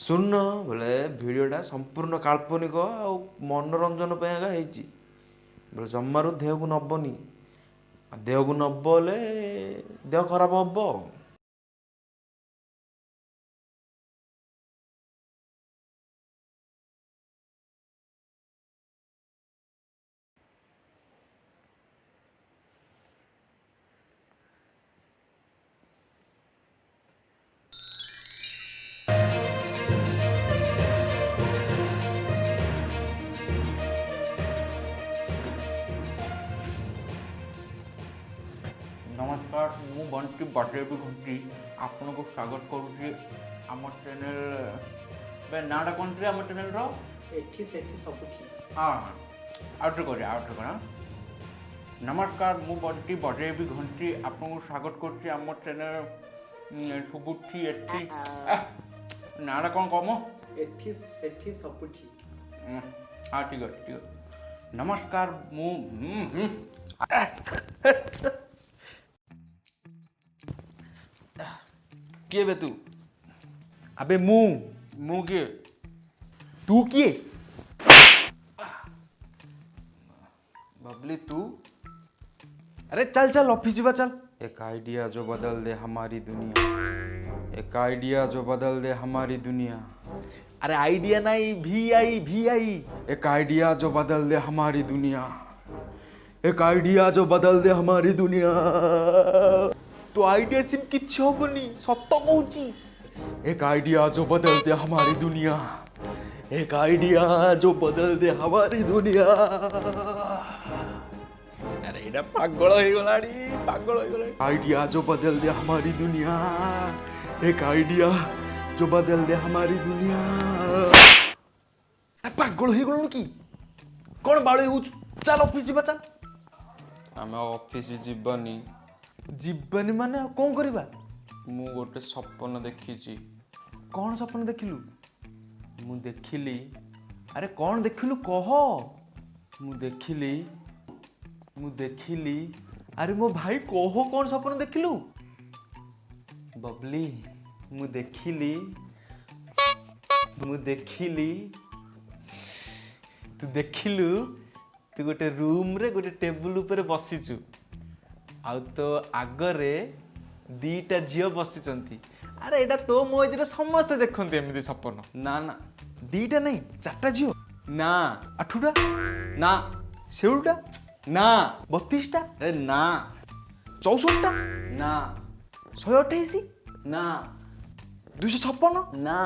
ଶୁଣ ବୋଲେ ଭିଡ଼ିଓଟା ସମ୍ପୂର୍ଣ୍ଣ କାଳ୍ପନିକ ଆଉ ମନୋରଞ୍ଜନ ପାଇଁ ଆକା ହେଇଛି ବୋଲେ ଜମାରୁ ଦେହକୁ ନବନି ଦେହକୁ ନବ ବୋଲେ ଦେହ ଖରାପ ହବ। नमस्कार मु बंटी बाब्ली घंटी आपन को स्वागत करुच्ची आम चैनल बे नाटा कौन आम चैनल रो एठी सेठी सबुठी हाँ आउट कर नमस्कार मु बंटी बाब्ली घंटी आपन को स्वागत करुच्ची आम चैनल सबुठी एठी नाटा कौन कम एठी सेठी सबुठी हाँ ठीक है नमस्कार मु କିଏ ବେ ତୁ? अबे मु କିଏ? तू किए बबली तू? अरे चल चल ऑफिस जीवा चल। एक आइडिया जो बदल दे हमारी दुनिया, एक आइडिया जो बदल दे हमारी दुनिया। अरे आइडिया नहीं VI एक आइडिया जो बदल दे हमारी दुनिया, एक आइडिया जो बदल दे हमारी दुनिया। तो आइडिया सिम किछ होबनी सत्त कहूची। एक आइडिया जो बदल दे हमारी दुनिया, एक आइडिया जो बदल दे हमारी दुनिया। अरे एटा पागल हो गलाडी आइडिया जो बदल दे हमारी दुनिया, एक आइडिया जो बदल दे हमारी दुनिया। पागल हो गलु की कोन बाळे होउछु चल ऑफिस जीवा चल। आमे ऑफिस जीवनी जीवनी माने कोन करबा? मु गोटे सपन देखिची। कौन सपन देखिलु? मु देखिली, अरे कौन देखिलु कह। मु देखिली अरे मो भाई कह कौन सपन देखिलु? बबली मु देखिली तू देखिलु तू गोटे रूम रे गोटे टेबुल ऊपर बसिचु आउ तो आगरे दीटा झियो बसिचंती। अरे एटा तो मोजरे समस्त देखंती एमिति सपन। ना ना दीटा नहीं चारटा झियो ना आठुटा ना सेउलटा ना 32टा अरे ना 64टा ना 128 ना 256 ना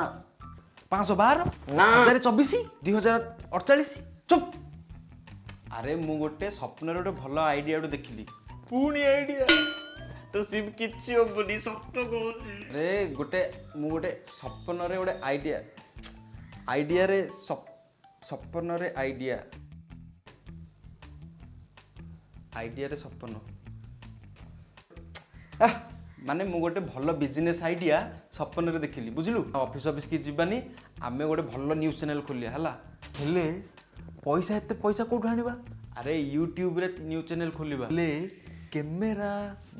512 ना 1024 2048 चुप। अरे मु गोटे स्वप्न गोटे भल आइडिया देखिली। पुणी आइडिया तो सिम किछि होबनी सत्त कहूची। अरे मु गोटे स्वप्न रे गोटे आइडिया रे स्वप्न रे आइडिया रे स्वप्न माने मु गोटे भल बिजनेस आइडिया स्वप्न रे देखिली बुझिलु। ऑफिस की जीवानी आमे गोटे भल न्यूज चैनल खोलिया हला। हेले पैसा एते पैसा कोठु आनिबा? अरे यूट्यूब रे न्यूज चैनल खोलिबा। ले कैमेरा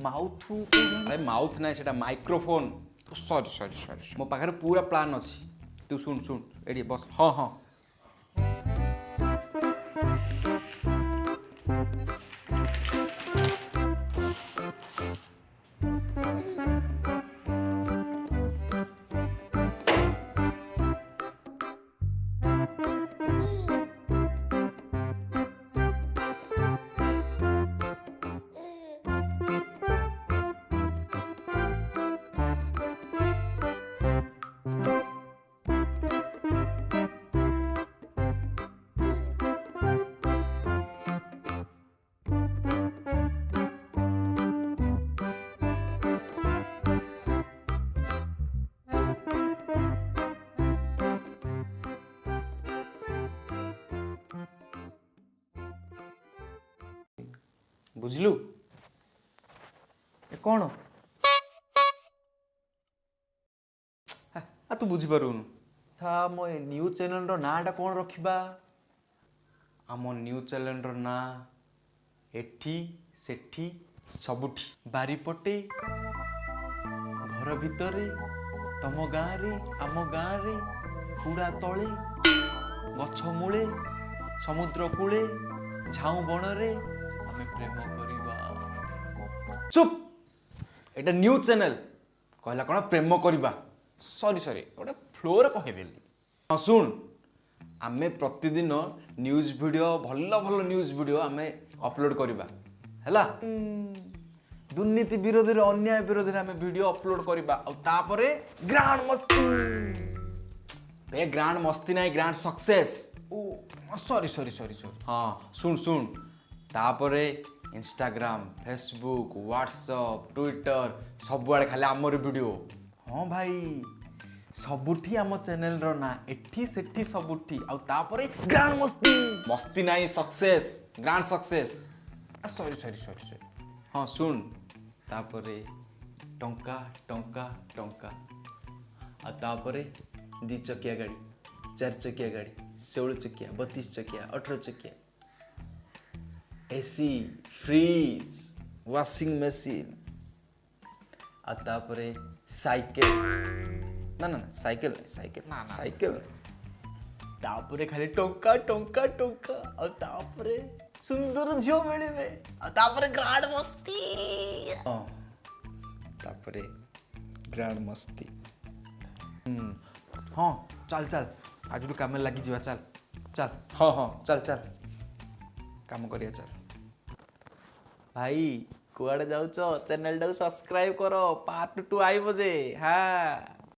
माउथ अरे माउथ ना सेटा माइक्रोफोन। सॉरी मो पाखरे पूरा प्लान अछि। तू सुन एडी बस। हाँ हाँ बुझलु ए कोन तू बुझी पारुनु। था मो न्यूज चैनल रो नाटा कोन रखिबा? आम न्यूज चैनल रो ना एठी सेठी सबुठी बारीपटे घर भितरे तम गाँव रे आम गाँव रे କୁଡ଼ା ତଳେ ଗଛ ମୂଳେ ସମୁଦ୍ର କୂଳେ ଝାଉଁ ବଣରେ ଆମେ ପ୍ରେମ କରିବା। ଚୁପ୍, ଏଇଟା ନ୍ୟୁଜ୍ ଚ୍ୟାନେଲ କହିଲା କ'ଣ ପ୍ରେମ କରିବା। ସରି ଗୋଟେ ଫ୍ଲୋରେ କହିଦେଲି। ହଁ ଶୁଣ, ଆମେ ପ୍ରତିଦିନ ନ୍ୟୁଜ୍ ଭିଡ଼ିଓ ଭଲ ଭଲ ନ୍ୟୁଜ୍ ଭିଡ଼ିଓ ଆମେ ଅପଲୋଡ଼ କରିବା ହେଲା। ଦୁର୍ନୀତି ବିରୋଧରେ ଅନ୍ୟାୟ ବିରୋଧରେ ଆମେ ଭିଡ଼ିଓ ଅପଲୋଡ଼ କରିବା। ଆଉ ତାପରେ ଗ୍ରାଣ୍ଡ ମସ୍ତି, ଗ୍ରାଣ୍ଡ ମସ୍ତି ନାହିଁ, ଗ୍ରାଣ୍ଡ ସକ୍ସେସ୍। ଓ ସରି ହଁ ଶୁଣ, ତାପରେ ଇନଷ୍ଟାଗ୍ରାମ, ଫେସବୁକ୍, ହ୍ୱାଟ୍ସଅପ୍, ଟ୍ୱିଟର ସବୁଆଡ଼େ ଖାଲି ଆମର ଭିଡ଼ିଓ। ହଁ ଭାଇ, ସବୁଠି ଆମ ଚ୍ୟାନେଲର ନାଁ, ଏଠି ସେଠି ସବୁଠି। ଆଉ ତାପରେ ଗ୍ରାଣ୍ଡ ମସ୍ତି, ମସ୍ତି ନାହିଁ ସକ୍ସେସ୍, ଗ୍ରାଣ୍ଡ ସକ୍ସେସ୍। ସରି ହଁ ଶୁଣ, ତାପରେ ଟଙ୍କା ଟଙ୍କା ଟଙ୍କା, ଆଉ ତାପରେ 2 ଚକିଆ ଗାଡ଼ି, 4 ଚକିଆ ଗାଡ଼ି, 16 ଚକିଆ, 32 ଚକିଆ, 18 ଚକିଆ, ଏସି, ଫ୍ରିଜ, ୱାସିଂ ମେସିନ୍, ଆଉ ତାପରେ ସାଇକେଲ, ନା ସାଇକେଲ, ତାପରେ ଖାଲି ଟଙ୍କା ଟଙ୍କା ଟଙ୍କା। ଆଉ ତାପରେ ସୁନ୍ଦର ଝିଅ ମିଳିବେ। ଆଉ ତାପରେ ଗ୍ରାଣ୍ଡ ମସ୍ତି। ହଁ ତାପରେ ଗ୍ରାଣ୍ଡ ମସ୍ତି। ହଁ ଚାଲ ଆଜିଠୁ କାମରେ ଲାଗିଯିବା। ଚାଲ ହଁ ଚାଲ କାମ କରିବା ଚାଲ। ଭାଇ କୁଆଡ଼େ ଯାଉଛ? ଚ୍ୟାନେଲଟାକୁ ସବସ୍କ୍ରାଇବ କର, ପାର୍ଟ 2 ଆଇବ ଯେ। ହଁ।